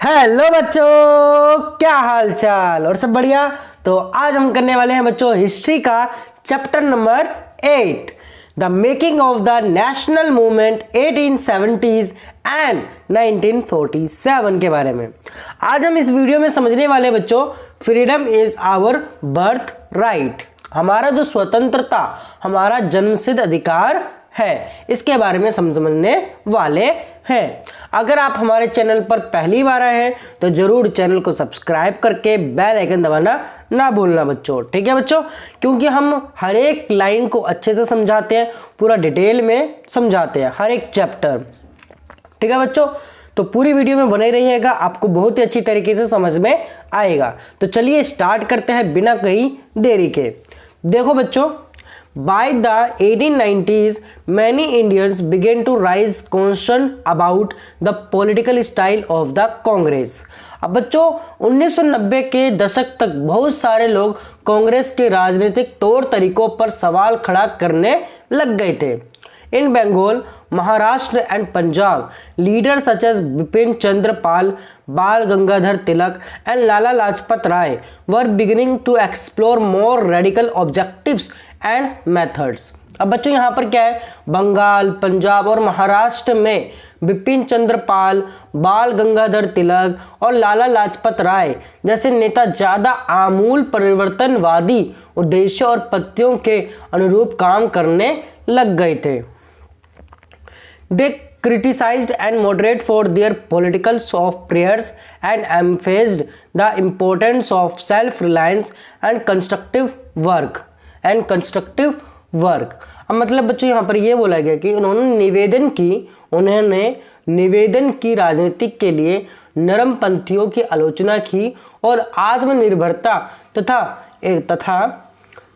Hello बच्चों, क्या हाल चाल और सब बढ़िया। तो आज हम करने वाले हैं बच्चों हिस्ट्री का chapter number 8, the making of the national movement 1870s and 1947 के बारे में। आज हम इस वीडियो में समझने वाले बच्चों freedom is our birthright, हमारा जो स्वतंत्रता हमारा जन्मसिद्ध अधिकार है, इसके बारे में समझने वाले हैं। अगर आप हमारे चैनल पर पहली बार आए हैं तो जरूर चैनल को सब्सक्राइब करके बेल आइकन दबाना ना भूलना बच्चों, ठीक है बच्चों, क्योंकि हम हर एक लाइन को अच्छे से समझाते हैं, पूरा डिटेल में समझाते हैं हर एक चैप्टर, ठीक है बच्चों। तो पूरी वीडियो में बने रहिएगा, आपको बहुत ही अच्छी तरीके से समझ में आएगा। तो चलिए स्टार्ट करते हैं बिना कहीं देरी के। देखो बच्चों, by the 1890s many Indians began to raise concern about the political style of the Congress। अब बच्चों 1990 के दशक तक बहुत सारे लोग कांग्रेस के राजनीतिक तौर तरीकों पर सवाल खड़ा करने लग गए थे। In Bengal, Maharashtra and Punjab, leader such as Bipin Chandra Pal, Bal Gangadhar Tilak and Lala Lajpat Rai were beginning to explore more radical objectives and methods. अब बच्चों यहाँ पर क्या है, बंगाल, पंजाब और महाराष्ट्र में बिपिन चंद्र पाल, बाल गंगाधर तिलक और लाला लाजपत राय जैसे नेता ज्यादा आमूल परिवर्तनवादी उद्देश्य और पद्धतियों के अनुरूप काम करने लग गए थे। They criticized and moderate for their political soft prayers and emphasized the importance of self-reliance and constructive work। अब मतलब बच्चों यहाँ पर ये बोला गया कि उन्होंने निवेदन की राजनीतिक के लिए नरम पंथियों की आलोचना की और आत्मनिर्भरता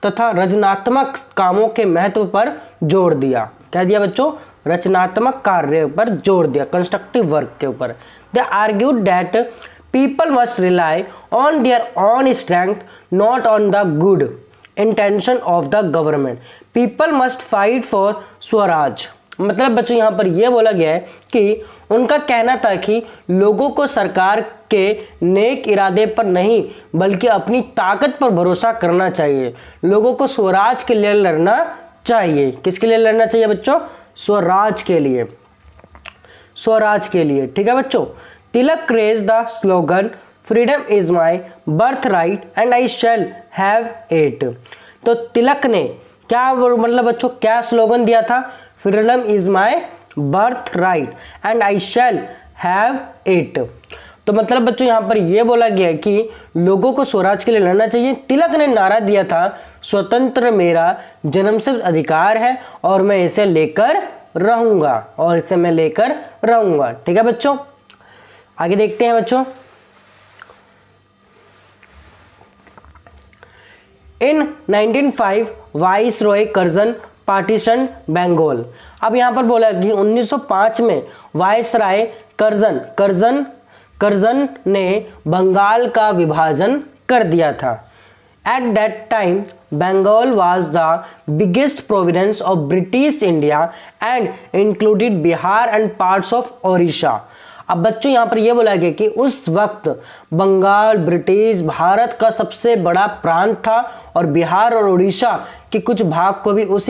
तथा रचनात्मक कामों के महत्व पर जोर दिया। क्या दिया बच्चों? रचनात्मक कार्य पर जोर दिया, कंस्ट्रक्टिव वर्क के ऊपर। They argued that people must rely on their own strength, not on the good intention of the government. People must fight for Swaraj. मतलब बच्चों यहाँ पर यह बोला गया है कि उनका कहना था कि लोगों को सरकार के नेक इरादे पर नहीं बल्कि अपनी ताकत पर भरोसा करना चाहिए। लोगों को स्वराज के लिए लड़ना चाहिए। किसके लिए लड़ना चाहिए बच्चों? स्वराज के लिए, स्वराज के लिए, ठीक है बच्चों। Tilak raised the slogan freedom is my birth right and I shall have it. तो तिलक ने क्या मतलब बच्चों क्या स्लोगन दिया था? Freedom is my birth right and I shall have it. तो मतलब बच्चों यहाँ पर यह बोला गया कि लोगों को स्वराज के लिए लड़ना चाहिए। तिलक ने नारा दिया था स्वतंत्र मेरा जन्मसिद्ध अधिकार है और मैं इसे लेकर रहूंगा, ठीक है बच्चों। आगे देखते हैं बच्चों। In 1905 viceroy Curzon partition Bengal. अब यहां पर बोला कि 1905 में वाइस राय कर्जन ने बंगाल का विभाजन कर दिया था। At that time Bengal was the biggest province of British India and included Bihar and parts of Odisha. अब बच्चों यहाँ पर यह बोला गया कि उस वक्त बंगाल ब्रिटिश भारत का सबसे बड़ा प्रांत था और बिहार और उड़ीसा के कुछ भाग को भी उस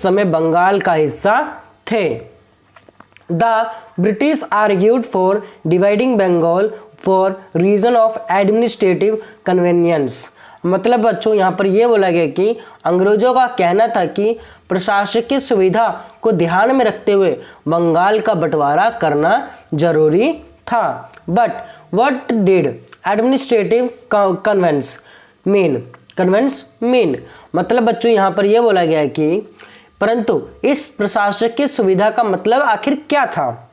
समय बंगाल का हिस्सा थे। The British argued for dividing Bengal for reason of administrative convenience। मतलब बच्चों यहाँ पर यह बोला गया कि अंग्रेजों का कहना था कि प्रशासकीय सुविधा को ध्यान में रखते हुए बंगाल का बंटवारा करना जरूरी था। But what did administrative convenience mean? मतलब बच्चों यहाँ पर यह बोला गया कि परंतु इस प्रशासकीय सुविधा का मतलब आखिर क्या था?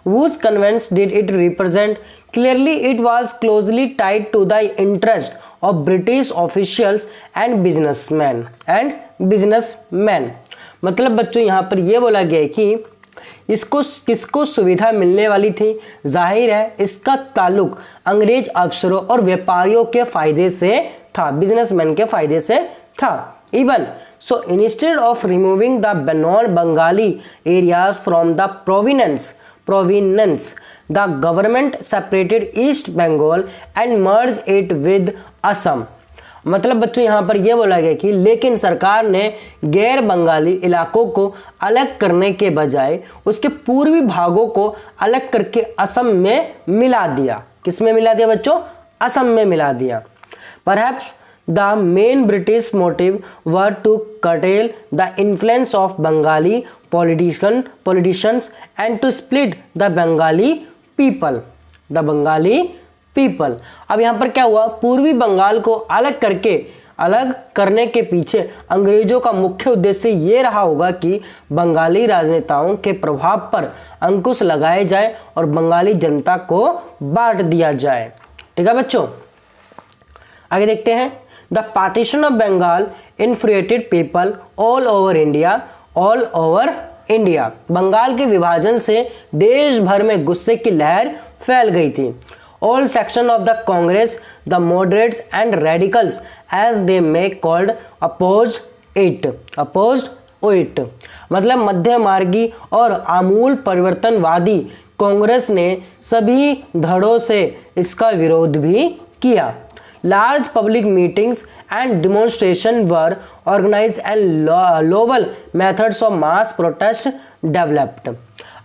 Whose convenience did it represent? Clearly, it was closely tied to the interest of British officials and businessmen। मतलब बच्चों यहाँ पर यह बोला गया कि किसको सुविधा मिलने वाली थी? जाहिर है इसका ताल्लुक अंग्रेज अफसरों और व्यापारियों के फायदे से था, बिजनेसमैन के फायदे से था। Even so, instead of removing the non-Bengali areas from the province. The government separated East Bengal and merged it with Assam. मतलब बच्चों यहाँ पर यह बोला गया कि लेकिन सरकार ने गैर बंगाली इलाकों को अलग करने के बजाय उसके पूर्वी भागों को अलग करके असम में मिला दिया। किस में मिला दिया बच्चों? असम में मिला दिया। Perhaps the main British motive were to curtail the influence of Bengali politicians and to split the Bengali people. The Bengali people. अब यहाँ पर क्या हुआ? पूर्वी बंगाल को अलग करने के पीछे अंग्रेजों का मुख्य उद्देश्य ये रहा होगा कि बंगाली राजनेताओं के प्रभाव पर अंकुश लगाए जाए और बंगाली जनता को बांट दिया जाए। ठीक है बच्चों, आगे देखते हैं। The partition of Bengal influenced people all over India. Bengal के विभाजन से देश भर में गुस्से की लहर फैल गई थी। All section of the Congress, the moderates and radicals, as they may called, opposed it. मतलब मध्य मार्गी और आमूल परिवर्तनवादी कांग्रेस ने सभी धड़ों से इसका विरोध भी किया। Large public meetings and demonstrations were organized and novel methods of mass protest developed.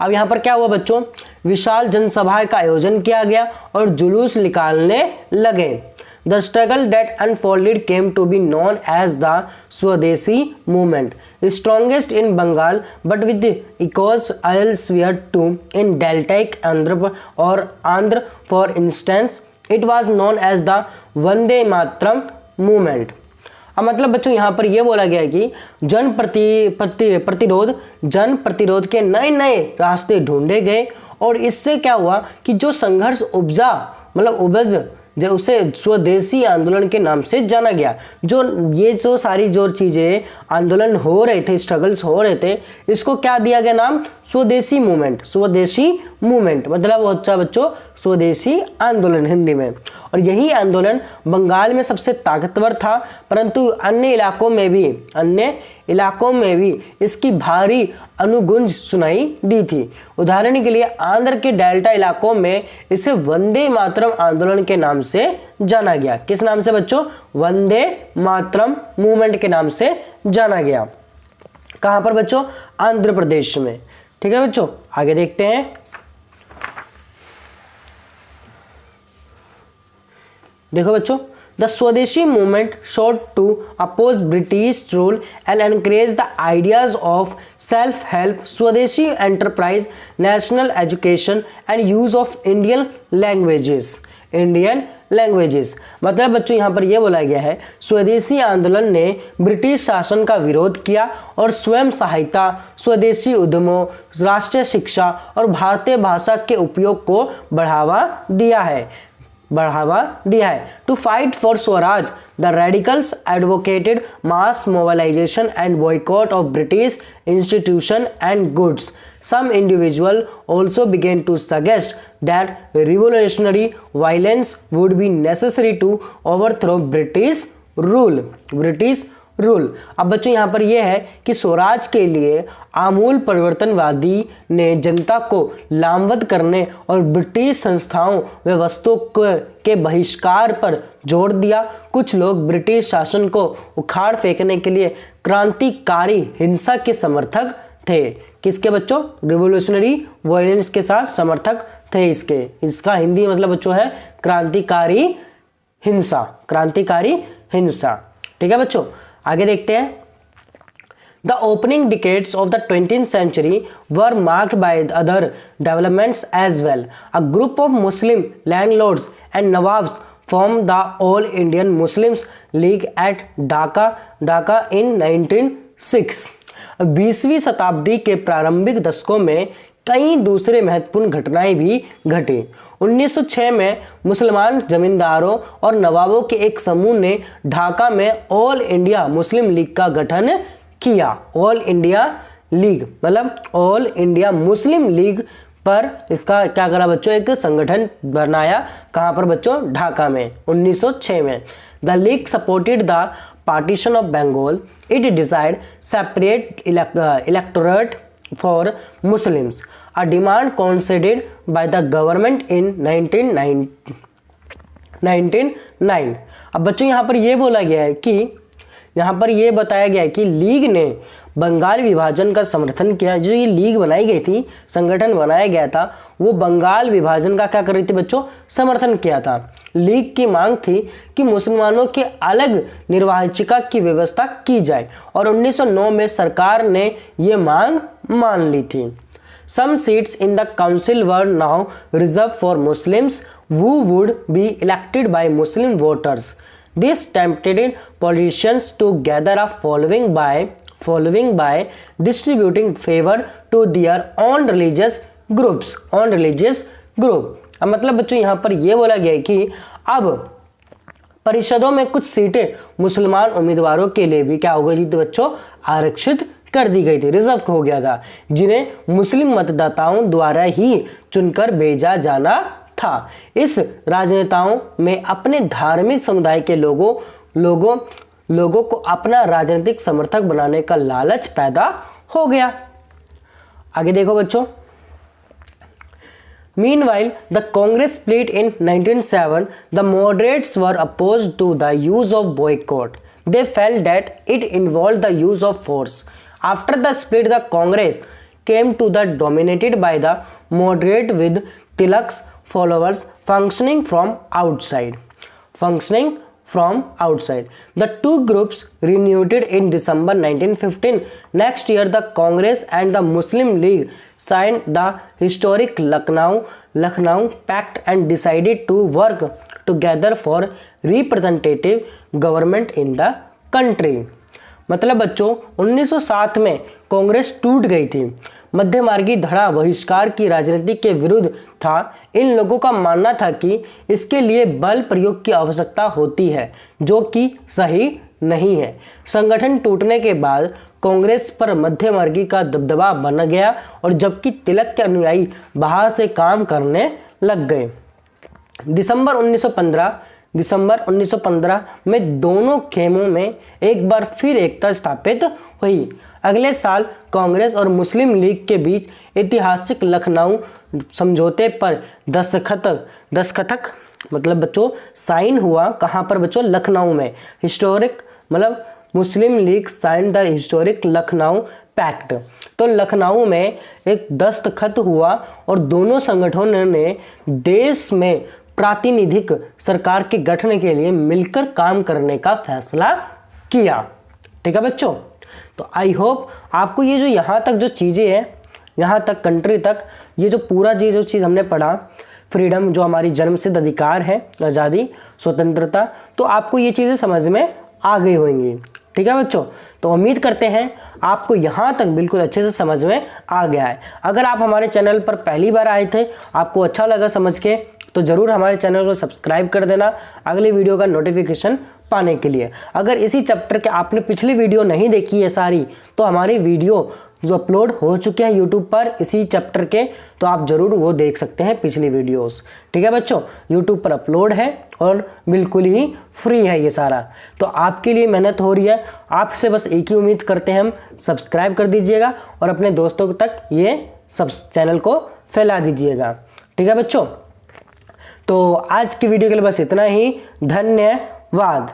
अब यहाँ पर क्या हुआ बच्चों? विशाल जनसभा का आयोजन किया गया और जुलूस निकालने लगे। The struggle that unfolded came to be known as the Swadeshi movement, strongest in Bengal but with echoes elsewhere too. In Deltaic Andhra, for instance, it was known as the Vande Mataram movement. अब मतलब बच्चों यहाँ पर यह बोला गया है कि जन प्रतिरोध के नए नए रास्ते ढूंढे गए और इससे क्या हुआ कि जो संघर्ष उपज उसे स्वदेशी आंदोलन के नाम से जाना गया। जो सारी चीजें आंदोलन हो रहे थे, स्ट्रगल्स हो रहे थे, इसको क्या दिया गया नाम? स्वदेशी मूवमेंट मतलब होता है बच्चों स्वदेशी आंदोलन हिंदी में। और यही आंदोलन बंगाल में सबसे ताकतवर था, परंतु अन्य इलाकों में भी इसकी भारी अनुगुंज सुनाई दी थी। उदाहरण के लिए आंध्र के डेल्टा इलाकों में इसे वंदे मातरम आंदोलन के नाम से जाना गया। किस नाम से बच्चों? वंदे मातरम मूवमेंट के नाम से जाना गया। कहां पर बच्चों? आंध्र प्रदेश में। ठीक है बच्चों, आगे देखते हैं। देखो बच्चों, द स्वदेशी movement sought to oppose British rule and encourage the ideas of self-help, स्वदेशी enterprise, national education and use of Indian languages। मतलब बच्चों यहाँ पर यह बोला गया है स्वदेशी आंदोलन ने ब्रिटिश शासन का विरोध किया और स्वयं सहायता, स्वदेशी उद्यमों, राष्ट्रीय शिक्षा और भारतीय भाषा के उपयोग को बढ़ावा दिया है। To fight for swaraj the radicals advocated mass mobilisation and boycott of British institution and goods. Some individuals also began to suggest that revolutionary violence would be necessary to overthrow British rule। अब बच्चों यहाँ पर यह है कि स्वराज के लिए आमूल परिवर्तनवादी ने जनता को लामबंद करने और ब्रिटिश संस्थाओं व वस्तुओं के बहिष्कार पर जोर दिया। कुछ लोग ब्रिटिश शासन को उखाड़ फेंकने के लिए क्रांतिकारी हिंसा के समर्थक थे। किसके बच्चों? रिवोल्यूशनरी वायलेंस के साथ समर्थक थे इसका हिंदी मतलब बच्चों है क्रांतिकारी हिंसा। ठीक है बच्चों, आगे देखते हैं। The opening decades of the 20th century were marked by other developments as well. A group of Muslim landlords and Nawabs formed the All Indian Muslims League at Dhaka in 1906। 20वीं शताब्दी के प्रारंभिक दशकों में कई दूसरे महत्वपूर्ण घटनाएं भी घटी। 1906 में मुसलमान जमींदारों और नवाबों के एक समूह ने ढाका में ऑल इंडिया मुस्लिम लीग का गठन किया। ऑल इंडिया लीग मतलब ऑल इंडिया मुस्लिम लीग पर इसका क्या करा बच्चों? एक संगठन बनाया। कहां पर बच्चों? ढाका में 1906 में। The league supported the partition of Bengal. It decide separate electorate for Muslims, a demand conceded by the government in 1909। अब बच्चों यहाँ पर ये बोला गया है कि यहाँ पर ये बताया गया है कि लीग ने बंगाल विभाजन का समर्थन किया। जो ये लीग बनाई गई थी, संगठन बनाया गया था, वो बंगाल विभाजन का क्या कर रही थी बच्चों, समर्थन किया था। लीग की मांग थी कि मुसलमानों के अलग निर्वाचिका की व्यवस्था की जाए और 1909 में सरकार ने ये मांग मान ली थी। Some seats in the council were now reserved for Muslims who would be elected by Muslim voters. This tempted politicians to gather a following by distributing favor to their own religious groups. अब मतलब बच्चों यहाँ पर यह बोला गया है कि अब परिषदों में कुछ सीटें मुसलमान उम्मीदवारों के लिए भी क्या हो गई थी बच्चों, आरक्षित कर दी गई थी, रिजर्व हो गया था, जिन्हें मुस्लिम मतदाताओं द्वारा ही चुनकर भेजा जाना था। इस राजनेताओं में अपने धार्मिक समुदाय के लोगों को अपना राजनीतिक समर्थक बनाने का लालच पैदा हो गया। आगे देखो बच्चों। Meanwhile, the Congress split in 1907. The moderates were opposed to the use of boycott. They felt that it involved the use of force. After the split, the Congress came to the dominated by the moderate with Tilak's followers functioning from outside. The two groups reunited in December 1915. Next year, the Congress and the Muslim League signed the historic Lucknow Pact and decided to work together for representative government in the country. मतलब बच्चों 1907 में कांग्रेस टूट गई थी। मध्यमार्गी धड़ा बहिष्कार की राजनीति के विरुद्ध था। इन लोगों का मानना था कि इसके लिए बल प्रयोग की आवश्यकता होती है, जो कि सही नहीं है। संगठन टूटने के बाद कांग्रेस पर मध्यमार्गी का दबदबा बन गया और जबकि तिलक के अनुयायी बाहर से काम करने लग गए। दिसंबर 1915 में दोनों खेमों में एक बार फिर एकता स्थापित हुई। अगले साल कांग्रेस और मुस्लिम लीग के बीच ऐतिहासिक लखनऊ समझौते पर दस्तखत मतलब बच्चों साइन हुआ। कहाँ पर बच्चों, लखनऊ में। हिस्टोरिक मतलब Muslim League signed the historic Lucknow pact. तो लखनऊ में एक दस्तखत हुआ और दोनों संगठनों ने देश में प्रातिनिधिक सरकार के गठन के लिए मिलकर काम करने का फैसला किया। ठीक है बच्चों, तो आई होप आपको ये जो यहाँ तक जो चीज़ें हैं, यहाँ तक कंट्री तक ये जो पूरा जो चीज़ हमने पढ़ा, फ्रीडम जो हमारी जन्मसिद्ध अधिकार है, आज़ादी, स्वतंत्रता, तो आपको ये चीज़ें समझ में आ गई होंगी। ठीक है बच्चों, तो उम्मीद करते हैं आपको यहाँ तक बिल्कुल अच्छे से समझ में आ गया है। अगर आप हमारे चैनल पर पहली बार आए थे, आपको अच्छा लगा समझ के, तो ज़रूर हमारे चैनल को सब्सक्राइब कर देना अगली वीडियो का नोटिफिकेशन पाने के लिए। अगर इसी चैप्टर के आपने पिछली वीडियो नहीं देखी है सारी, तो हमारी वीडियो जो अपलोड हो चुके हैं यूट्यूब पर इसी चैप्टर के, तो आप ज़रूर वो देख सकते हैं पिछली वीडियोस। ठीक है बच्चों, यूट्यूब पर अपलोड है और बिल्कुल ही फ्री है ये सारा। तो आपके लिए मेहनत हो रही है, आपसे बस एक ही उम्मीद करते हैं हम, सब्सक्राइब कर दीजिएगा और अपने दोस्तों तक ये सब चैनल को फैला दीजिएगा। ठीक है बच्चों, तो आज की वीडियो के लिए बस इतना ही। धन्यवाद।